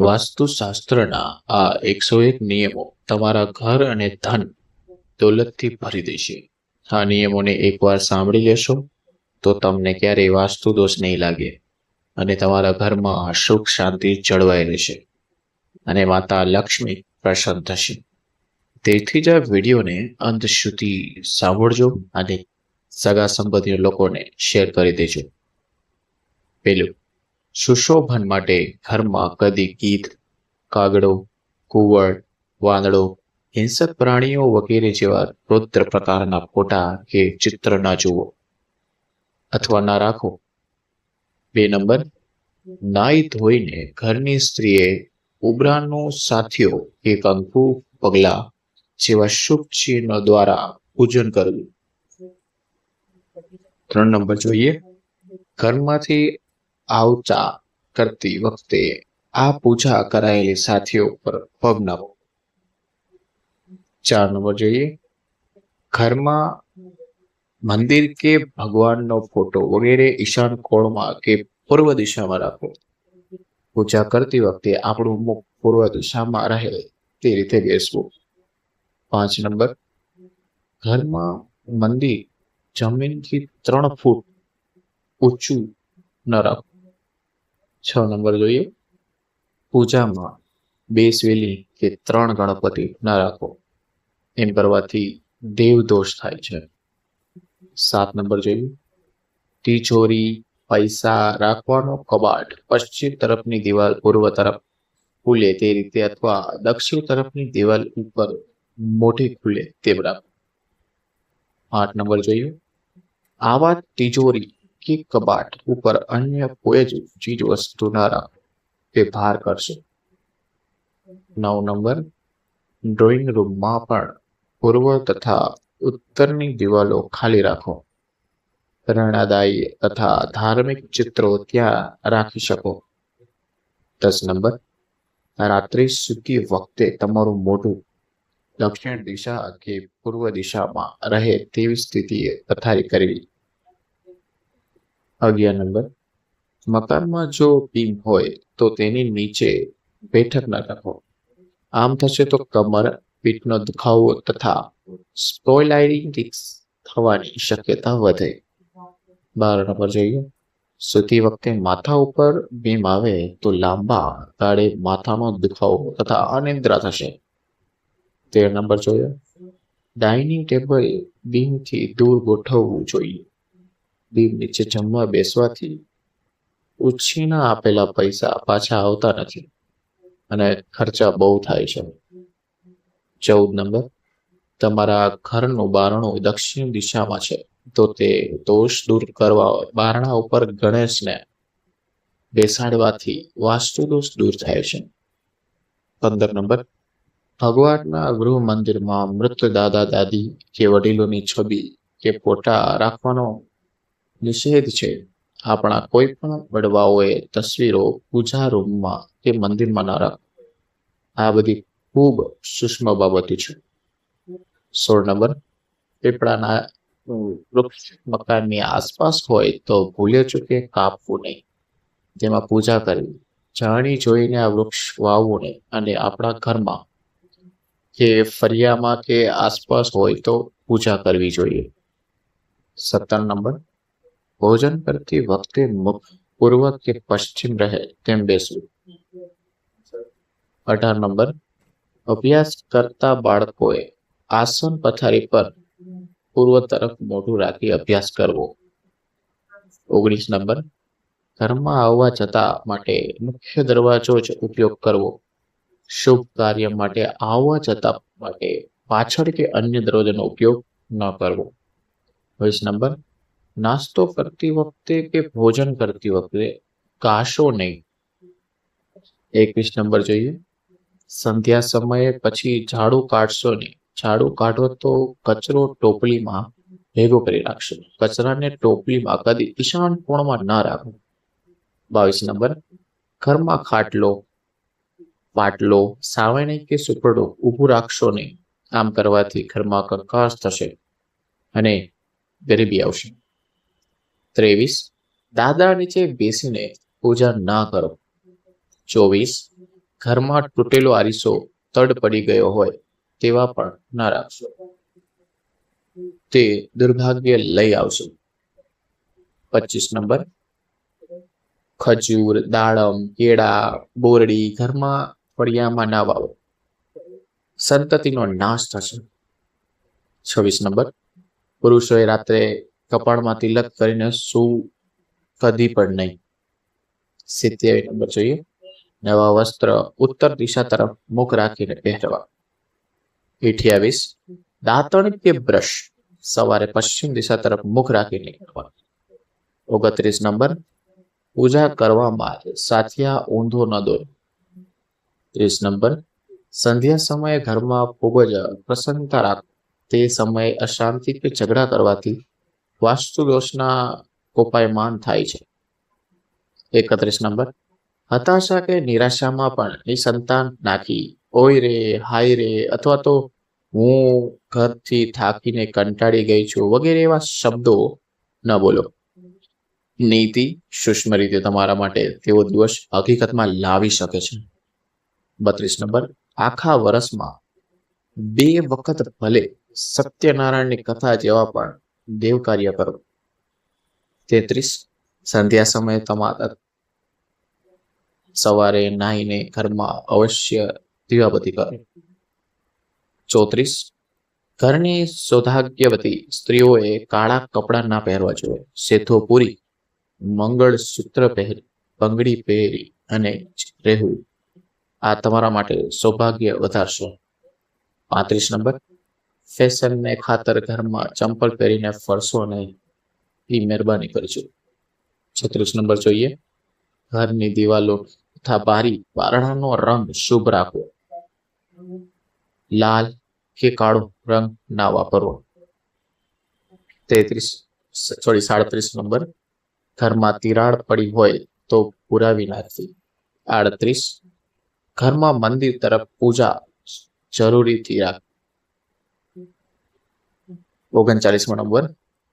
વાસ્તુશાસ્ત્રના આ 101 નિયમો તમારા ઘર અને ધન દોલતથી ભરી દેશે. આ નિયમોને એકવાર સાંભળી લેશો તો તમને ક્યારેય વાસ્તુ દોષ નહીં લાગે અને તમારા ઘરમાં સુખ શાંતિ જળવાઈ રહેશે અને માતા લક્ષ્મી પ્રસન્ન થશે. તેથી જ આ વિડીયોને અંત સુધી સાંભળજો અને સગા સંબંધીઓ લોકોને શેર કરી દેજો. પેલું, સુશોભન માટે ઘરમાં કદી ગીધ, કાગડો, કુવડ, વાંદડો, હિંસક પ્રાણીઓ વગેરે જેવા રૌદ્ર પ્રકારના ફોટા કે ચિત્ર ન જુઓ અથવા ના રાખો. 2 નંબર, નાઈ ધોઈને ઘરની સ્ત્રીએ ઉબરાનો સાથિયો કે કંકુ, પગલા જેવા શુભ ચિહ્નો દ્વારા પૂજન કરવું. 3 નંબર જોઈએ, ઘરમાંથી આવતા કરતી વખતે આ પૂજા કરાયેલી સાથીઓ પર પગ નાખો. 4 નંબર જોઈએ, ઘરમાં મંદિર કે ભગવાનનો ફોટો વગેરે ઈશાન કોણમાં કે પૂર્વ દિશામાં રાખો. પૂજા કરતી વખતે આપણું મુખ પૂર્વ દિશામાં રહે તે રીતે બેસવું. 5 નંબર, ઘરમાં મંદિર જમીનથી 3 ફૂટ ઊંચું ન રાખો. 6 નંબર જોઈએ, પૂજામાં 2 શિવલિંગ કે 3 ગણપતિ ન રાખો. એમ કરવાથી દેવ દોષ થાય છે. 7 નંબર જોઈએ, તિજોરી, પૈસા રાખવાનો કબાટ પશ્ચિમ તરફની દિવાલ પૂર્વ તરફ ખુલે તે રીતે અથવા દક્ષિણ તરફની દિવાલ ઉપર મોટી ખુલે તેમ રાખો. 8 નંબર જોઈએ, આવા તિજોરી કે કબાટ ઉપર અન્ય કોઈ જ ચીજ વસ્તુ ના રાખો, તે ભાર કરશે. 9 નંબર, ડ્રોઈંગ રૂમમાં પણ પૂર્વ તથા ઉત્તરની દિવાલો ખાલી રાખો. પ્રેરણાદાયી તથા ધાર્મિક ચિત્રો ત્યાં રાખી શકો. 10 નંબર, રાત્રે સૂતી વખતે તમારું મોઢું દક્ષિણ દિશા કે પૂર્વ દિશામાં રહે તેવી સ્થિતિએ પથારી કરવી. 11 નંબર, મકાનમાં જો બીમ હોય તો તેની નીચે બેઠક ન રાખો. આમ થશે તો કમર, પીઠનો દુખાવો તથા સ્પોન્ડાઇલાઇટિસ થવાની શક્યતા વધે. 12 નંબર જોઈએ, સૂતી વખતે માથા ઉપર બીમ આવે તો લાંબા ગાળે માથાનો દુખાવો તથા અનિદ્રા થશે. 13 નંબર જોઈએ, ડાઇનિંગ ટેબલ બીમથી દૂર ગોઠવવું જોઈએ. બીમ નીચે જમવા બેસવાથી ઉછીના આપેલા પૈસા પાછા આવતા નથી અને ખર્ચા બહુ થાય છે. 14 નંબર, તમારા ઘરનું બારણું દક્ષિણ દિશામાં છે તો તે દોષ દૂર કરવા બારણા ઉપર ગણેશને બેસાડવાથી વાસ્તુ દોષ દૂર થાય છે. 15 નંબર, ભગવાનના ગૃહ મંદિરમાં મૃત દાદા દાદી કે વડીલોની છબી કે ફોટા રાખવાનો નિષેધ છે. આપણા કોઈ પણ વડવાઓએ તસવીરો પૂજા રૂમમાં કે મંદિરમાં ન રાખો. આ બધી ખૂબ સૂક્ષ્મ બાબતો છે. 16 નંબર, પીપળાના વૃક્ષ મકાનની આસપાસ હોય તો ભૂલે ચૂકે કાપવું નહીં, તેમાં પૂજા કરવી. જાણી જોઈને આ વૃક્ષ વાવવું નહીં અને આપણા ઘરમાં કે ફરિયામાં કે આસપાસ હોય તો પૂજા કરવી જોઈએ. 17 નંબર, ભોજન કરતી વખતે મુખ પૂર્વ કે પશ્ચિમ રહે તેમ બેસવું. 18 નંબર, અભ્યાસ કરતા બાળકોએ આસન પથારી પર પૂર્વ તરફ મોઢું રાખી અભ્યાસ કરવો. 19 નંબર, ઘરમાં આવવા જતા માટે મુખ્ય દરવાજો જ ઉપયોગ કરવો. શુભ કાર્ય માટે આવવા જતા માટે પાછળ કે અન્ય દરવાજાનો ઉપયોગ ન કરવો. 20 નંબર, નાસ્તો કરતી વખતે કે ભોજન કરતી વખતે કાશો નહીં. 21 નંબર જોઈએ, સંધ્યા સમયે પછી ઝાડુ કાઢશો નહીં. ઝાડુ કાઢો તો કચરો ટોપલીમાં ભેગો કરી રાખશો. કચરાને ટોપલીમાં કદી ઈશાન કોણમાં ન રાખો. 22 નંબર, ઘરમાં ખાટલો, પાટલો, સાવરણી કે સુપરડો ઊભું રાખશો નહીં. આમ કરવાથી ઘરમાં કંકાસ થશે અને ગરીબી આવશે. 23, દાદા નીચે બેસીને પૂજા ના કરો. 24, ઘરમાં તૂટેલો આરીસો તડ પડી ગયો હોય તેવા પણ ના રાખશો, તે દુર્ભાગ્ય લઈ આવશે. 25 નંબર, ખજૂર, દાડમ, કેળા, બોરડી ઘરમાં ફળિયામાં ના વાવો, સંતતિનો નાશ થશે. 26 નંબર, પુરુષોએ રાત્રે કપાળમાં તિલક કરીને સૂવું કદી પણ નહીં. 27 નંબર જોઈએ, નવા વસ્ત્ર ઉત્તર દિશા તરફ મુખ રાખીને પહેરવા. 28, દાંતણ કે બ્રશ સવારે પશ્ચિમ દિશા તરફ મુખ રાખીને કરવા. 29 નંબર, પૂજા કરવામાં સાથિયા ઊંધો ન દોરો. 30 નંબર, સંધ્યા સમયે ઘરમાં ખૂબ જ પ્રસન્નતા રાખો, તે સમયે અશાંતિ કે ઝઘડા કરવાથી વાસ્તુ દોષના કોપાયમાન થાય છે. 31 નંબર, હતાશા કે નિરાશામાં પણ નિસંતાન નાખી ઓય રે હાય રે અથવા તો હું ઘરથી થાકીને કંટાળી ગઈ છું વગેરે એવા શબ્દો ન બોલો. નીતિ સૂક્ષ્મ રીતે તમારા માટે તેવો દિવસ હકીકતમાં લાવી શકે છે. 32 નંબર, આખા વર્ષમાં 2 વખત ભલે સત્યનારાયણની કથા જેવા પણ દેવ કાર્ય કરો. 33, સંધ્યા સમયે તમારા સવારે નાહીને ઘરમાં અવશ્ય દીવાબત્તી કરો. 34, ઘરની સૌભાગ્યવતી સ્ત્રીઓએ કાળા કપડાં ના પહેરવા જોઈએ, સેથો પૂરી, મંગળસૂત્ર પહેરી, બંગડી પહેરી અને રહેવું, આ તમારા માટે સૌભાગ્ય વધારશે. 35 નંબર, ફેશનને ખાતર ઘરમાં ચંપલ પહેરીને ફરશો નહીં, એ મહેરબાની કરજો. 36 નંબર જોઈએ, ઘરની દિવાલો તથા બારી બારણાનો રંગ શુભ રાખવો, લાલ કે કાળો રંગ ના વાપરવો. 37 નંબર, ઘરમાં તિરાડ પડી હોય તો પુરાવી નાખવી. 38, ઘરમાં મંદિર તરફ પૂજા જરૂરીથી રાખવી. 39 નંબર,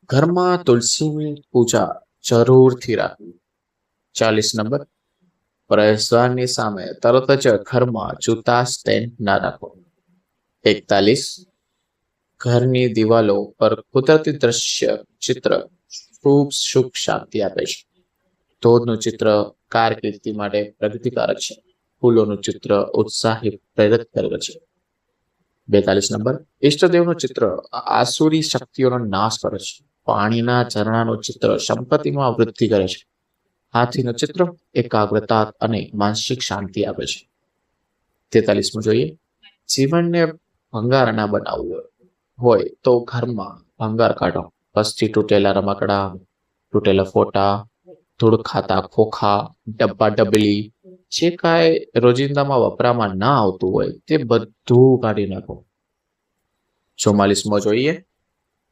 ઘરમાં તુલસીની પૂજા જરૂરથી રાખવી. 40 નંબર, પ્રવેશદ્વારની સામે તરત જ ઘરમાં જૂતા સ્ટેન્ડ ના રાખો. 41, ઘરની દિવાલો પર કુદરતી દ્રશ્ય ચિત્ર ખૂબ સુખ શાંતિ આપે છે. ધોધનું ચિત્ર કારકિર્દી માટે પ્રગતિકારક છે. ફૂલોનું ચિત્ર ઉત્સાહી પ્રેરિત કરે છે. 42 નંબર, ઈષ્ટદેવનું ચિત્ર આસુરી શક્તિઓનો નાશ કરે છે. પાણીના ઝરણાનું ચિત્ર સંપત્તિમાં વૃદ્ધિ કરે છે. હાથીનું ચિત્ર એકાગ્રતા અને માનસિક શાંતિ આપે છે. 43 જોઈએ, જીવનને ભંગાર ના બનાવવું હોય તો ઘરમાં ભંગાર કાઢો, પસ્તી તૂટેલા રમકડા, તૂટેલા ફોટા, ધૂળ ખાતા ખોખા, ડબ્બા ડબલી, જે કાંઈ રોજિંદામાં વપરામાં ના આવતું હોય તે બધું કાઢી નાખો. 44 જોઈએ,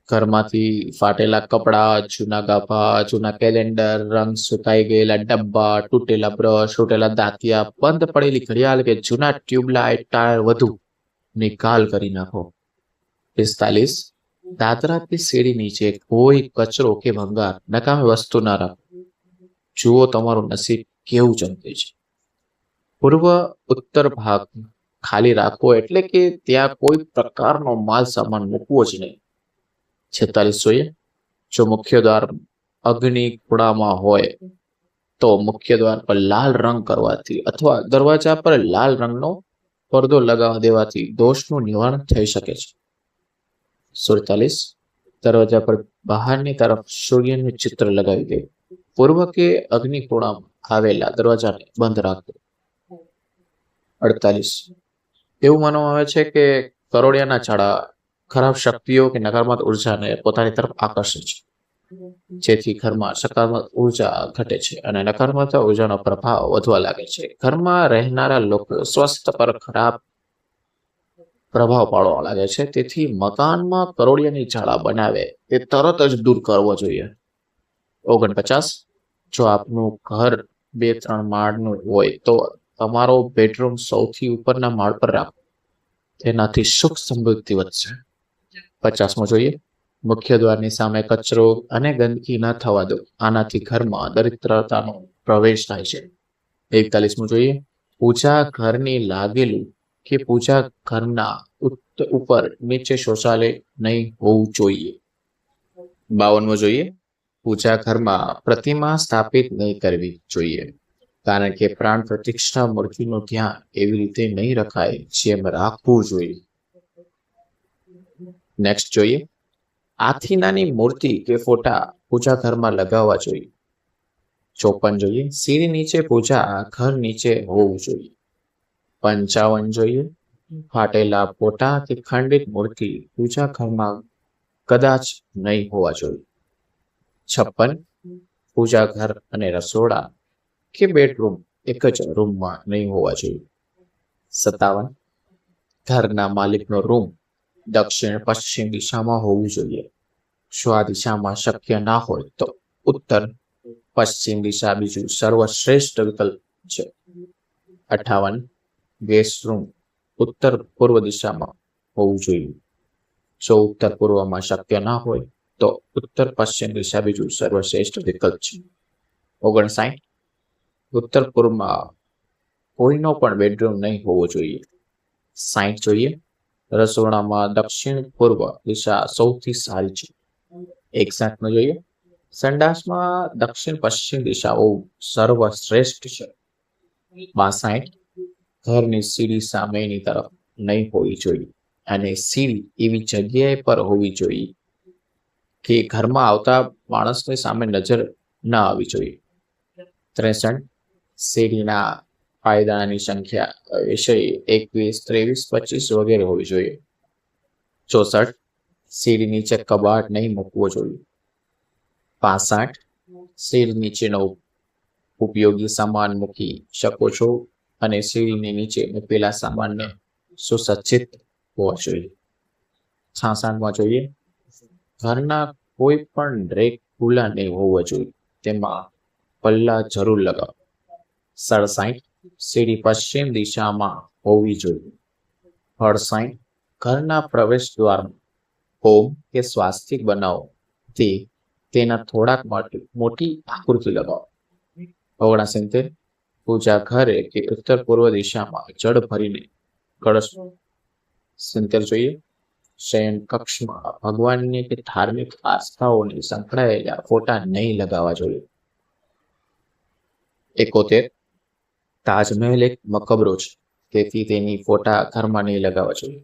ઘરમાંથી ફાટેલા કપડા, જૂના ગાભા, જૂના કેલેન્ડર, રંગ સુકાઈ ગયેલા ડબ્બા, તૂટેલા બ્રશ, તૂટેલા દાંતિયા, બંધ પડેલી ઘડિયાળ કે જૂના ટ્યુબલાઇટ ટાયર વધુ નિકાલ કરી નાખો. 45, દાદરા કે સીડી નીચે કોઈ કચરો કે ભંગાર નકામી વસ્તુ ના રાખો. જુઓ તમારું નસીબ કેવું ચમકે છે. પૂર્વ ઉત્તર ભાગ ખાલી રાખવો એટલે કે ત્યાં કોઈ પ્રકારનો માલ સામાન મૂકવો જ નહીં. 46 જોઈએ, જો મુખ્ય દ્વાર અગ્નિ ખૂણામાં હોય તો મુખ્ય દ્વાર પર લાલ રંગ કરવાથી અથવા દરવાજા પર લાલ રંગનો પડદો લગાવી દેવાથી દોષનું નિવારણ થઈ શકે છે. 47, દરવાજા પર બહારની તરફ સૂર્યનું ચિત્ર લગાવી દે, પૂર્વ કે અગ્નિ ખૂણામાં આવેલા દરવાજાને બંધ રાખો. 48, એવું માનવામાં આવે છે કે કરોળિયાના છાડા ખરાબ શક્તિઓ કે નકારાત્મક ઉર્જાને પોતાની તરફ આકર્ષે છે, જેથી ઘરમાં સકારાત્મક ઉર્જા ઘટે છે અને નકારાત્મક ઉર્જાનો પ્રભાવ વધવા લાગે છે. ઘરમાં રહેનારા લોકો સ્વાસ્થ્ય પર ખરાબ પ્રભાવ પાડવા લાગે છે, તેથી મકાનમાં કરોળિયાની ઝાડા બનાવે તે તરત જ દૂર કરવો જોઈએ. 49, જો આપનું ઘર 2-3 માળનું હોય તો તમારો બેડરૂમ સૌથી ઉપરના માળ પર રાખો, તેનાથી સુખ સમૃદ્ધિ વધશે. 50 જોઈએ, મુખ્ય દ્વારની સામે કચરો અને ગંદકી ન થવા દો, આનાથી ઘરમાં દરિદ્રતાનો પ્રવેશ થાય છે. 41 જોઈએ, પૂજા ઘરની લાગેલું કે પૂજા ઘરના ઉપર નીચે શૌચાલય નહીં હોવું જોઈએ. 52મો જોઈએ, પૂજા ઘરમાં પ્રતિમા સ્થાપિત નહીં કરવી જોઈએ, કારણ કે પ્રાણ પ્રતિષ્ઠા મૂર્તિનું ધ્યાન એવી રીતે નહીં રખાય જેમ રાખવું જોઈએ. નેક્સ્ટ જોઈએ, આથી નાની મૂર્તિ કે ફોટા પૂજા ઘરમાં લગાવવા જોઈએ. 54 જોઈએ, સીડી નીચે પૂજા ઘર નીચે હોવું જોઈએ. 55 જોઈએ, ફાટેલા ફોટા કે ખંડિત મૂર્તિ પૂજા ઘરમાં કદાચ નહીં હોવા જોઈએ. 56, પૂજા ઘર અને રસોડા કે બેડરૂમ એક જ રૂમમાં નહીં હોવા જોઈએ. 57, ઘરના માલિકનો રૂમ દક્ષિણ પશ્ચિમ દિશામાં હોવું જોઈએ. જો આ દિશામાં શક્ય ના હોય તો ઉત્તર પશ્ચિમ દિશા બીજું સર્વશ્રેષ્ઠ વિકલ્પ છે. 58, ગેસ્ટ રૂમ ઉત્તર પૂર્વ દિશામાં હોવું જોઈએ. જો ઉત્તર પૂર્વમાં શક્ય ના હોય તો ઉત્તર પશ્ચિમ દિશા બીજું સર્વશ્રેષ્ઠ વિકલ્પ છે. 59, ઉત્તર પૂર્વમાં કોઈનો પણ બેડરૂમ નહીં હોવો જોઈએ. 60 જોઈએ, રસોડામાં દક્ષિણ પૂર્વ દિશા સૌથી સારી છે. 61 જોઈએ, સંડાસમાં દક્ષિણ પશ્ચિમ દિશા હોવું સર્વશ્રેષ્ઠ છે. 62, ઘરની સીડી સામેની તરફ નહીં હોવી જોઈએ અને સીડી એવી જગ્યાએ પર હોવી જોઈએ કે ઘરમાં આવતા માણસની સામે નજર ના આવવી જોઈએ. 63, સીડીના પાયદાનની સંખ્યા વિષય 21, 23, 25 વગેરે હોવી જોઈએ. 64, સીડી નીચે કબાટ નહીં મૂકવો જોઈએ. 65, સીડી નીચેનો ઉપયોગી સામાન મૂકી શકો છો અને સીડીની નીચે મૂકેલા સામાનને સુસજ્જિત હોવા જોઈએ. 66માં જોઈએ, ઘરના કોઈ પણ રેક ખુલ્લા નહીં હોવા જોઈએ, તેમાં પલ્લા જરૂર લગાવો. 67, સીડી પશ્ચિમ દિશામાં હોવી જોઈએ. 68, ઘરના પ્રવેશ દ્વારમાં ઓમ કે સ્વાસ્તિક બનાવો તેના થોડાક મોટી આકૃતિ લગાવો. 69, પૂજા ઘરે કે ઉત્તર પૂર્વ દિશામાં જળ ભરીને કળશ. 70 જોઈએ, શયન કક્ષમાં ભગવાનની કે ધાર્મિક આસ્થાઓની સંકળાયેલા ફોટા નહીં લગાવવા જોઈએ. 71, તાજમહેલ એક મકબરો છે, તેથી તેની ફોટા ઘરમાં નહીં લગાવવા જોઈએ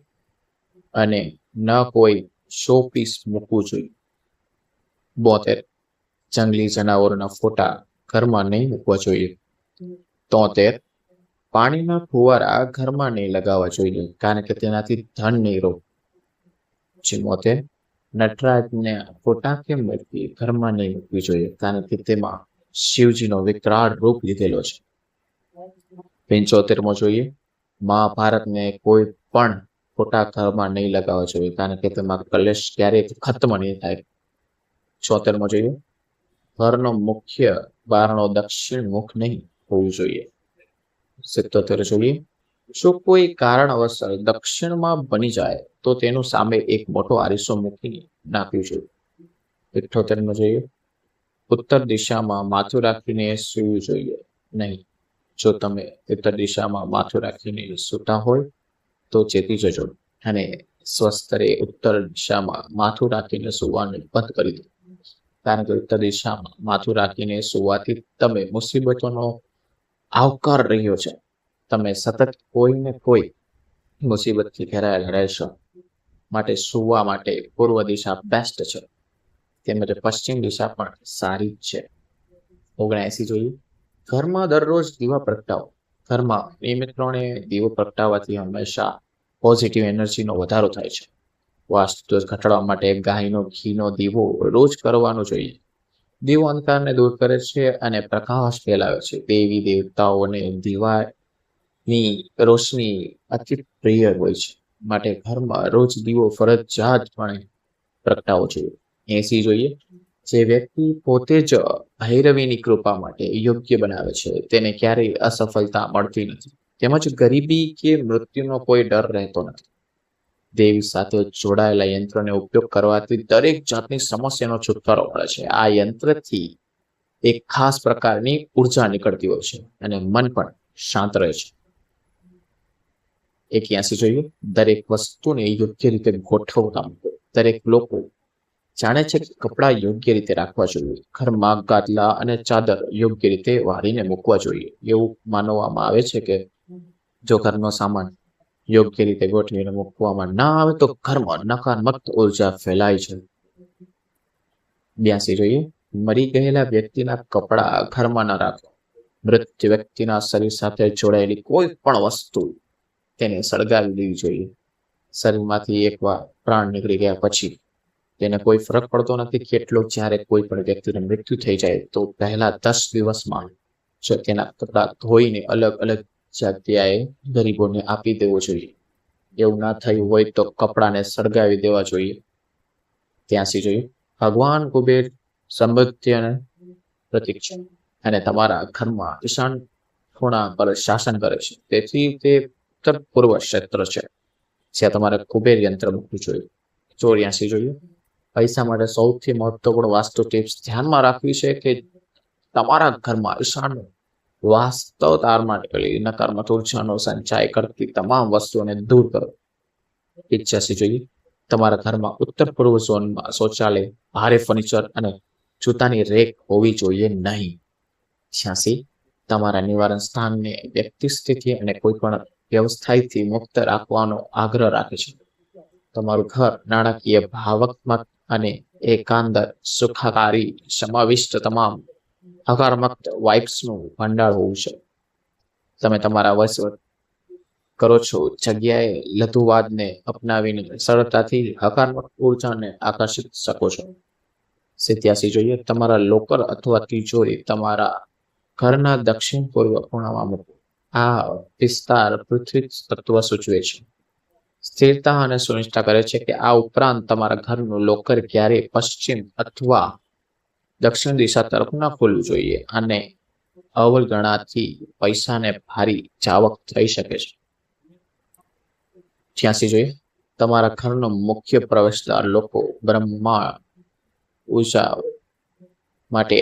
અને ન કોઈ શો પીસ મૂકવું જોઈએ. 72, જંગલી જનાવરોના ફોટા ઘરમાં નહીં મૂકવા જોઈએ. 73, પાણીના ફુવારા ઘરમાં નહીં લગાવવા જોઈએ, કારણ કે તેનાથી ધન નહીં રોગ. 74, નટરાજને ફોટા કે મૂર્તિ ઘરમાં નહીં મૂકવી જોઈએ, કારણ કે તેમાં શિવજીનો વિકરાળ રૂપ લીધેલો છે. 75મો જોઈએ, મહાભારતને કોઈ પણ ફોટા ઘરમાં નહીં લગાવવા જોઈએ, કારણ કે તેમાં કલેશ ક્યારેય ખત્મ નહીં થાય. 76મો જોઈએ, ઘરનો મુખ્ય બારણો દક્ષિણ મુખ નહીં હોવું જોઈએ. 77 જોઈએ, જો કોઈ કારણવસર દક્ષિણમાં બની જાય તો તેનું સામે એક મોટો આરીસો મૂકીને નાખવું જોઈએ. 78મો જોઈએ, ઉત્તર દિશામાં માથું રાખીને સૂવું જોઈએ નહીં. જો તમે ઉત્તર દિશામાં માથું રાખીને સૂતા હોય તો ચેતી જજો અને સ્વસ્તરે ઉત્તર દિશામાં માથું રાખીને સૂવાનું બંધ કરી દો, કારણ કે ઉત્તર દિશામાં માથું રાખીને સૂવાથી તમે મુસીબતોનો આવકાર રહ્યો છે. તમે સતત કોઈને કોઈ મુસીબતથી ઘેરાયેલા રહેશો. માટે સૂવા માટે પૂર્વ દિશા બેસ્ટ છે, તેમજ પશ્ચિમ દિશા પણ સારી જ છે. 79 જોઈએ, ઘરમાં દરરોજ દીવા પ્રગટાવો. ઘરમાં નિયમિતપણે દીવો પ્રગટાવવાથી હંમેશા પોઝિટિવ એનર્જીનો વધારો થાય છે. વાસ્તુ દોષ ઘટાડવા માટે ગાયનો ઘીનો દીવો રોજ કરવાનો જોઈએ. દીવો અંધકારને દૂર કરે છે અને પ્રકાશ ફેલાવે છે. દેવી દેવતાઓને દીવાની રોશની અતિ પ્રિય હોય છે, માટે ઘરમાં રોજ દીવો ફરજિયાતપણે પ્રગટાવવો જોઈએ. 80 જોઈએ, જે વ્યક્તિ પોતે જ ભૈરવીની કૃપા માટે યોગ્ય બનાવે છે તેને ક્યારેય અસફળતા મળતી નથી, તેમજ ગરીબી કે મૃત્યુનો કોઈ ડર રહેતો નથી. દેવી સાથે જોડાયેલા યંત્રનો ઉપયોગ કરવાથી દરેક જાતની સમસ્યાનો છુટકારો મળે છે. આ યંત્રથી એક ખાસ પ્રકારની ઉર્જા નીકળતી હોય છે અને મન પણ શાંત રહે છે. 81 જોઈએ, દરેક વસ્તુને યોગ્ય રીતે ગોઠવતા મૂકો. દરેક લોકો જાણે છે કે કપડાં યોગ્ય રીતે રાખવા જોઈએ. ઘરમાં ગાદલા અને ચાદર યોગ્ય રીતે વાળીને મૂકવા જોઈએ. એવું માનવામાં આવે છે કે જો ઘરનો સામાન યોગ્ય રીતે ગોઠવીને મૂકવામાં ના આવે તો ઘરમાં નકારાત્મક ઉર્જા ફેલાય છે. 82 જોઈએ, મરી ગયેલા વ્યક્તિના કપડાં ઘરમાં ન રાખો. મૃત વ્યક્તિના શરીર સાથે જોડાયેલી કોઈ પણ વસ્તુ તેને સળગાવી દેવી જોઈએ. શરીરમાંથી એકવાર પ્રાણ નીકળી ગયા પછી તેને કોઈ ફરક પડતો નથી કેટલો. જ્યારે કોઈ પણ વ્યક્તિનું મૃત્યુ થઈ જાય તો પહેલા 10 દિવસમાં જો તેના કપડાં ધોઈને અલગ અલગ જગ્યાએ ગરીબોને આપી દેવો જોઈએ. એવું ના થયું હોય તો કપડાને સળગાવી દેવા જોઈએ. 83 જોઈએ, ભગવાન કુબેર સમૃદ્ધિ પ્રતીક છે અને તમારા ઘરમાં ઈશાન ખૂણા પર શાસન કરે છે. તેથી તે ઉત્તર પૂર્વ ક્ષેત્ર છે જ્યાં તમારે કુબેર યંત્ર મૂકવું જોઈએ. 84 જોઈએ, પૈસા માટે સૌથી મહત્વપૂર્ણ વાસ્તુ ટિપ્સ ધ્યાનમાં રાખવી છે કે તમારા ઘરમાં ઈશાન વાસ્તવ તાર માટે નકારાત્મક ઉર્જાનો સંચાય કરતી તમામ વસ્તુઓને દૂર કરો. 85 જોઈએ, તમારા ઘરમાં ઉત્તર પૂર્વ ઝોનમાં શૌચાલય, ભારે ફર્નિચર અને જૂતાની રેક હોવી જોઈએ નહીં. 86, તમારા નિવારણ સ્થાનને વ્યક્તિ સ્થિતિ અને કોઈ પણ વ્યવસ્થાથી મુક્ત રાખવાનો આગ્રહ રાખે છે. તમારું ઘર નાણાકીય, ભાવનાત્મક અને એકાંદર સુખાકારી સમાવિષ્ટ તમામ હકારાત્મક વાઇબ્સનું ભંડાર હોવું છે. તમે તમારા વસવટ કરો છો જગ્યાએ લઘુવાદને અપનાવીને સરળતાથી હકારાત્મક ઉર્જાને આકર્ષિત શકો છો. 87 જોઈએ, તમારા લોકર અથવા તિજોરી તમારા ઘરના દક્ષિણ પૂર્વ ખૂણામાં મૂકો. આ વિસ્તાર પૃથ્વી તત્વ સૂચવે છે, સ્થિરતા અને સુનિશ્ચિત કરે છે કે આ ઉપરાંત તમારા ઘરનું લોકર ક્યારેય પશ્ચિમ અથવા દક્ષિણ દિશા તરફ ન ખોલવું જોઈએ અને અવગણનાથી પૈસાને ભારી જાવક થઈ શકે છે. 86 જોઈએ, તમારા ઘરનો મુખ્ય પ્રવેશદ્વાર લોકો બ્રહ્મા ઉર્જા માટે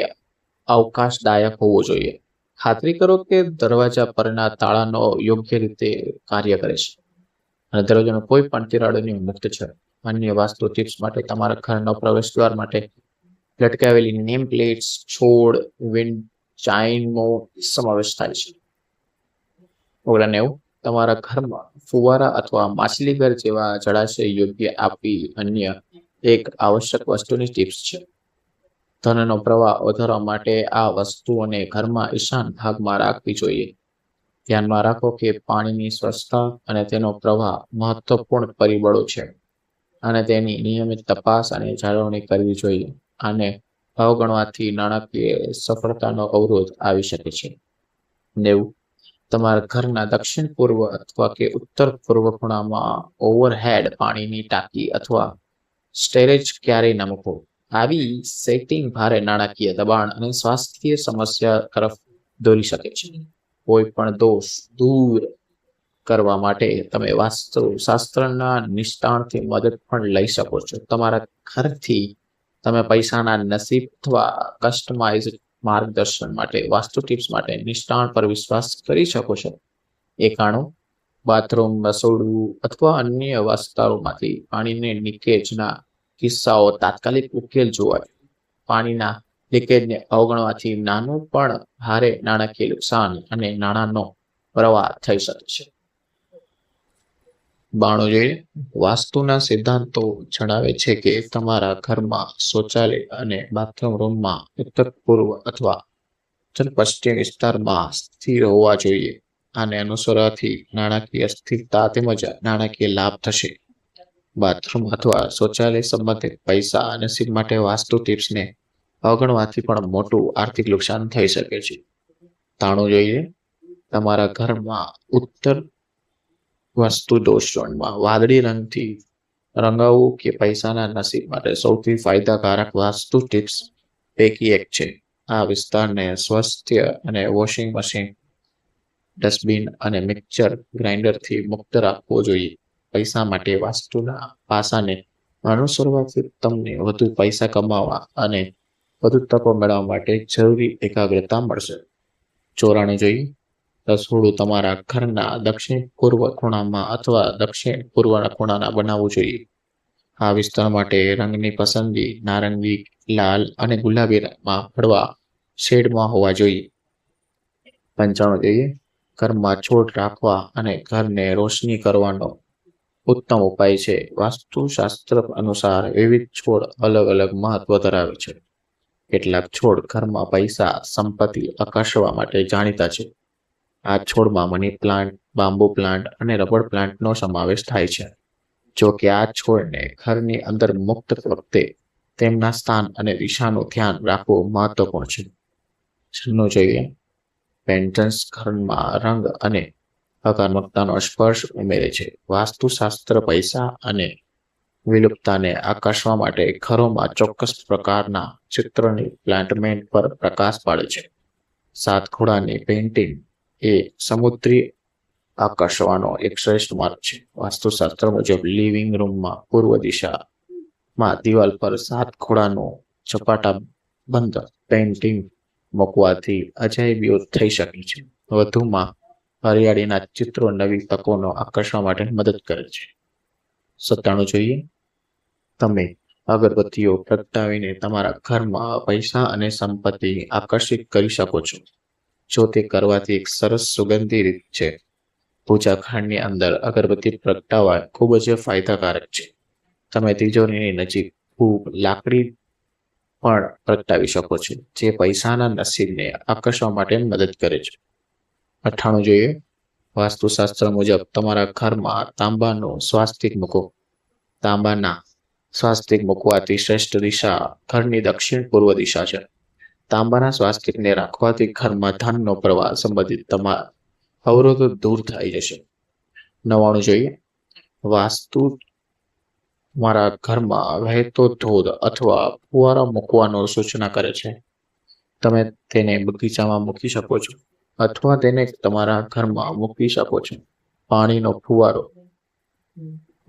અવકાશદાયક હોવો જોઈએ. ખાતરી કરો કે દરવાજા પરના તાળાનો યોગ્ય રીતે કાર્ય કરે છે અને દરવાજાનો કોઈ પણ તિરાડોની મુક્ત છે. અન્ય વાસ્તુ ટિપ્સ માટે તમારા ઘરના પ્રવેશદ્વાર માટે લટકાવેલી નેમ પ્લેટ્સ, છોડ, વિન્ડ ચાઇમનો સમાવેશ થાય છે. 99, તમારા ઘરમાં ફુવારા અથવા માછલીઘર જેવા જળાશય યોગ્ય આપવી અન્ય એક આવશ્યક વસ્તુની ટિપ્સ છે. ધનનો પ્રવાહ વધારવા માટે આ વસ્તુઓને ઘરમાં ઈશાન ભાગમાં રાખવી જોઈએ. ધ્યાનમાં રાખો કે પાણીની સ્વચ્છતા અને તેનો પ્રવાહ મહત્વપૂર્ણ પરિબળો છે અને તેની નિયમિત તપાસ અને જાળવણી કરવી જોઈએ. આને અવગણવાથી નાણાકીય સફળતાનો અવરોધ આવી શકે છે. 90, તમારા ઘરના દક્ષિણ પૂર્વ અથવા કે ઉત્તર પૂર્વ ખૂણામાં ઓવરહેડ પાણીની ટાંકી અથવા સ્ટેરેજ ક્યારેય ન મૂકો. આવી સેટિંગ ભારે નાણાકીય દબાણ અને સ્વાસ્થ્ય સમસ્યા તરફ દોરી શકે છે. કોઈ પણ દોષ દૂર કરવા માટે તમે વાસ્તુશાસ્ત્રના નિષ્ણાતથી મદદ પણ લઈ શકો છો. તમારા ઘરથી તમે પૈસાના નસીબ અથવા કસ્ટમાઇઝ માર્ગદર્શન માટે વાસ્તુ ટિપ્સ માટે નિષ્ણાત પર વિશ્વાસ કરી શકો છો. 91, બાથરૂમ, રસોડું અથવા અન્ય વિસ્તારોમાંથી પાણીને લીકેજના કિસ્સાઓ તાત્કાલિક ઉકેલ જોવા જોઈએ. પાણીના લીકેજને અવગણવાથી નાનું પણ ભારે નાણાકીય નુકસાન અને નાણાંનો પ્રવાહ થઈ શકે છે. 92 જોઈએ, વાસ્તુના સિદ્ધાંતો જણાવે છે કે તમારા ઘરમાં શૌચાલય અને બાથરૂમ રૂમમાં ઉત્તર પૂર્વ અથવા ઉત્તર પશ્ચિમ વિસ્તારમાં સ્થિર હોવા જોઈએ. આને અનુસરવાથી નાણાકીય સ્થિરતા તેમજ નાણાકીય લાભ થશે. બાથરૂમ અથવા શૌચાલય સંબંધિત પૈસા અને નસીબ માટે વાસ્તુ ટિપ્સને અવગણવાથી પણ મોટું આર્થિક નુકસાન થઈ શકે છે. 93 જોઈએ, તમારા ઘરમાં ઉત્તર વાસ્તુ દોષ ઝોનમાં વાદળી રંગથી રંગાવવું કે પૈસાના નસીબ માટે સૌથી ફાયદાકારક વાસ્તુ ટિપ્સ પૈકી એક છે. આ વિસ્તારને સ્વાસ્થ્ય અને વોશિંગ મશીન, ડસ્ટબિન અને મિક્સર ગ્રાઇન્ડરથી મુક્ત રાખવો જોઈએ. પૈસા માટે વાસ્તુના પાસાને અનુસરવાથી તમને વધુ પૈસા કમાવા અને વધુ તકો મેળવવા માટે જરૂરી એકાગ્રતા મળશે. 94 જોઈએ, રસોડું તમારા ઘરના દક્ષિણ પૂર્વ ખૂણામાં અથવા દક્ષિણ પૂર્વના ખૂણાના બનાવવું જોઈએ. આ વિસ્તાર માટે રંગની પસંદગી નારંગી, લાલ અને ગુલાબી રંગમાં હળવા શેડમાં હોવા જોઈએ. 95 જોઈએ. ઘરમાં છોડ રાખવા અને ઘરને રોશની કરવાનો ઉત્તમ ઉપાય છે. વાસ્તુશાસ્ત્ર અનુસાર વિવિધ છોડ અલગ અલગ મહત્વ ધરાવે છે. કેટલાક છોડ ઘરમાં પૈસા, સંપત્તિ આકર્ષવા માટે જાણીતા છે. આ છોડમાં મની પ્લાન્ટ, બાંબુ પ્લાન્ટ અને રબર પ્લાન્ટનો સમાવેશ થાય છે. જો કે આ છોડને ઘરની અંદર મુક્ત વખતે તેમના સ્થાન અને દિશાનું ધ્યાન રાખવું મહત્વપૂર્ણ છે. 96 જોઈએ. પેન્ટન્સ ઘરમાં રંગ અને હકારાત્મકતાનો સ્પર્શ ઉમેરે છે. વાસ્તુશાસ્ત્ર પૈસા અને વિલુપ્તતાને આકર્ષવા માટે ઘરોમાં ચોક્કસ પ્રકારના ચિત્રની પ્લાન્ટમેન્ટ પર પ્રકાશ પાડે છે. 7 ઘોડાની પેઇન્ટિંગ એ સમુદ્રી આકર્ષવાનો એક શ્રેષ્ઠ માર્ગ છે. વાસ્તુશાસ્ત્ર મુજબ લિવિંગ રૂમમાં પૂર્વ દિશામાં દિવાલ પર 7 ઘોડાનું ચપાટા બંધ પેઇન્ટિંગ મૂકવાથી અજાયબીઓ થઈ શકે છે. વધુમાં હરિયાળીના ચિત્રો નવી તકોનો આકર્ષવા માટે મદદ કરે છે. 97 જોઈએ. તમે અગરબત્તીઓ પ્રગટાવીને તમારા ઘરમાં પૈસા અને સંપત્તિ આકર્ષિત કરી શકો છો. જો તે કરવાથી એક સરસ સુગંધી રીત છે. પૂજા ખાંડની અંદર અગરબત્તી પ્રગટાવવા ખૂબ જ ફાયદાકારક છે. તમે તિજોરીની નજીક ખૂબ લાકડી પણ પ્રગટાવી શકો છો, જે પૈસાના નસીબને આકર્ષવા માટે મદદ કરે છે. 98 જોઈએ. વાસ્તુશાસ્ત્ર મુજબ તમારા ઘરમાં તાંબાનું સ્વાસ્તિક મૂકો. તાંબાના સ્વાસ્તિક મૂકવાથી શ્રેષ્ઠ દિશા ઘરની દક્ષિણ પૂર્વ દિશા છે. તાંબાના સ્વાસ્તિકને રાખવાથી ઘરમાં ધનનો પ્રવાહ સંબંધિત તમારા અવરોધો દૂર થઈ જશે. 99 જોઈએ. વાસ્તુ તમારા ઘરમાં વહેતો ધોધ અથવા ફુવારો મૂકવાનો સૂચના કરે છે. તમે તેને બગીચામાં મૂકી શકો છો અથવા તેને તમારા ઘરમાં મૂકી શકો છો. પાણીનો ફુવારો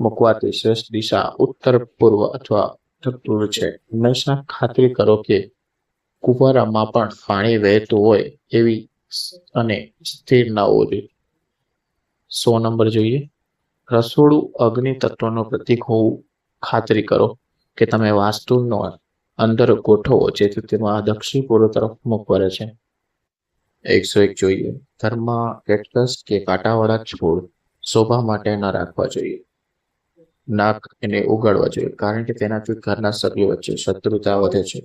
મૂકવાથી શ્રેષ્ઠ દિશા ઉત્તર પૂર્વ અથવા ઉત્તર પૂર્વ છે. હંમેશા ખાતરી કરો કે ફુવારામાં પણ પાણી વહેતું હોય એવી અને સ્થિર ન હોવું જોઈએ. 100 નંબર જોઈએ. રસોડું અગ્નિ તત્વનું પ્રતીક હોવું ખાતરી કરો કે તમે વાસ્તુનો અંદર ગોઠવો જેથી તેમાં દક્ષિણ પૂર્વ તરફ મુખ કરે છે. 101 જોઈએ. ઘરમાં કેક્ટસ કે કાંટાવાળા છોડ શોભા માટે ન રાખવા જોઈએ. નાક એને ઉગાડવા જોઈએ કારણ કે તેનાથી ઘરના સભ્યો વચ્ચે શત્રુતા વધે છે.